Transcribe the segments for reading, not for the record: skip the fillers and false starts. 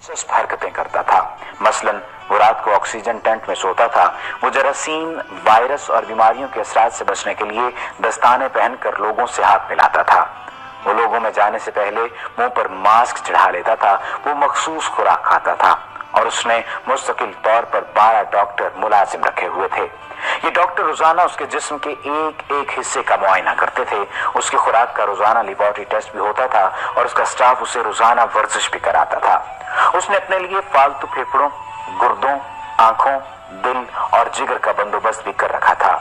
दिलचस्प हरकतें करता था। मसलन वो रात को ऑक्सीजन टेंट में सोता था। वो जरासीम, वायरस और बीमारियों के असरात से बचने के लिए दस्ताने पहनकर लोगों से हाथ मिलाता था। वो लोगों में जाने से पहले मुंह पर मास्क चढ़ा लेता था। वो मखसूस खुराक खाता था और उसने मुस्तकिल तौर पर 12 डॉक्टर मुलाजिम रखे हुए थे। ये डॉक्टर रोजाना उसके जिस्म के एक एक हिस्से का मुआयना करते थे। उसकी खुराक का रोजाना लेबोरेटरी टेस्ट भी होता था और उसका स्टाफ उसे रोजाना वर्जिश भी कराता था। उसने अपने लिए फालतू फेफड़ों, गुर्दों, आंखों, दिल और जिगर का बंदोबस्त भी कर रखा था।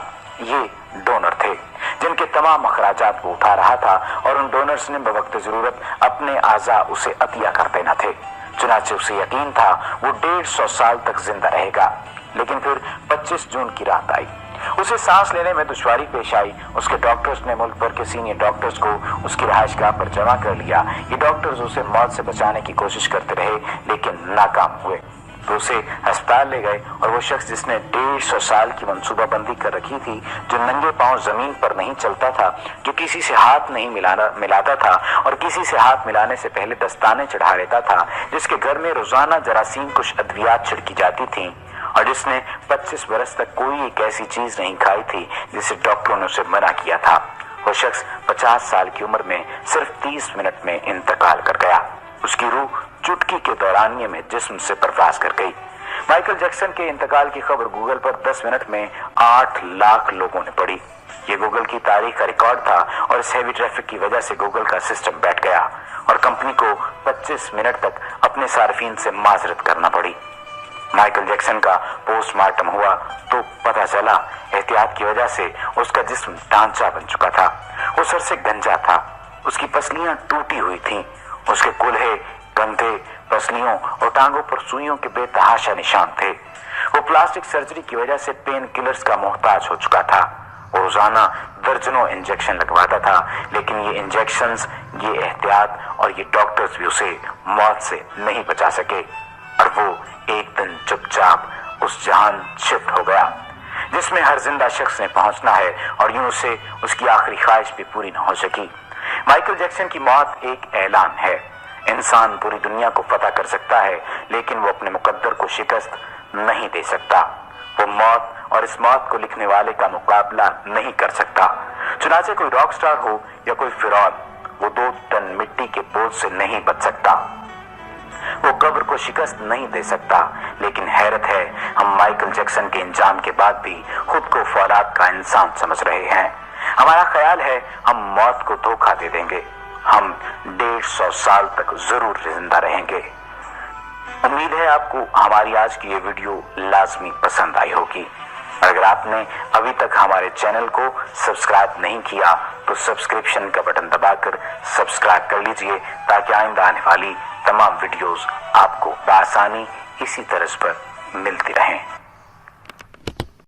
ये डोनर थे जिनके तमाम अखराजात वो उठा रहा था और उन डोनर्स ने बवक्त जरूरत अपने आज़ा उसे अतिया करते न थे। चुनाचे उसे यकीन था वो 150 साल तक जिंदा रहेगा। लेकिन फिर 25 जून की रात आई। उसे सांस लेने में दुश्वारी पेश आई। उसके डॉक्टर्स ने मुल्क भर के सीनियर डॉक्टर्स को उसकी रहायशगाह पर जमा कर लिया। ये डॉक्टर्स उसे मौत से बचाने की कोशिश करते रहे लेकिन नाकाम हुए। तो उसे अस्पताल ले गए और वो शख्स जिसने 150 साल की मंसूबाबंदी कर रखी थी, जो नंगे पांव जमीन पर नहीं चलता था, जो किसी से हाथ नहीं मिलाता था और किसी से हाथ मिलाने से पहले दस्ताने चढ़ा लेता था, जिसके घर में रोजाना जरासीम कुछ अद्वियात छिड़की जाती थी और जिसने 25 बरस तक कोई एक ऐसी चीज नहीं खाई थी जिसे डॉक्टरों ने उसे मना किया था। वो शख्स 50 साल की उम्र में सिर्फ 30 मिनट में इंतकाल कर गया। उसकी रूह चुटकी के दौरानिये में जिस्म से परवाज कर गई। माइकल जैक्सन के इंतकाल की खबर गूगल पर 10 मिनट में 8 लाख लोगों ने पढ़ी। ये गूगल की तारीख का रिकॉर्ड था और इस हैवी ट्रैफिक की वजह से गूगल का सिस्टम बैठ गया और कंपनी को 25 मिनट तक अपने सार्फिन से माजरत करना पड़ी। माइकल जैक्सन का पोस्टमार्टम हुआ तो पता चला एहतियात की वजह से उसका जिस्म ढांचा बन चुका था। वो सर से गंजा था। उसकी पसलियां टूटी हुई थीं। उसके कुल्हे, कंधे, पसलियों और टांगों पर सुइयों के बेतहाशा निशान थे। वो प्लास्टिक सर्जरी की वजह से पेन किलर्स का मोहताज हो चुका था। वो रोजाना दर्जनों इंजेक्शन लगवाता था, लेकिन ये इंजेक्शंस, ये एहतियात और ये डॉक्टर्स भी उसे मौत से नहीं बचा सके और वो एक दिन चुपचाप उस जहान शिफ्ट हो गया जिसमें हर जिंदा शख्स ने पहुंचना है और यूं उसे उसकी आखिरी ख्वाहिश भी पूरी न हो सकी। माइकल जैक्सन की मौत एक ऐलान है। इंसान पूरी दुनिया को फतह कर सकता है लेकिन वो अपने मुकद्दर को शिकस्त नहीं दे सकता। वो मौत और इस मौत को लिखने वाले का मुकाबला नहीं कर सकता। चुनाचे कोई रॉक स्टार हो या कोई फिरौन, वो 2 टन मिट्टी के बोझ से नहीं बच सकता। वो कब्र को शिकस्त नहीं दे सकता। लेकिन हैरत है, हम माइकल जैक्सन के इंजाम के बाद भी खुद को फौलाद का इंसान समझ रहे हैं। हमारा ख्याल है हम मौत को धोखा दे देंगे। हम 150 साल तक जरूर जिंदा रहेंगे। उम्मीद है आपको हमारी आज की ये वीडियो लाजमी पसंद आई होगी। अगर आपने अभी तक हमारे चैनल को सब्सक्राइब नहीं किया तो सब्सक्रिप्शन का बटन दबाकर सब्सक्राइब कर लीजिए ताकि आइंदा आने वाली तमाम वीडियोस आपको बआसानी इसी तरह पर मिलती रहें।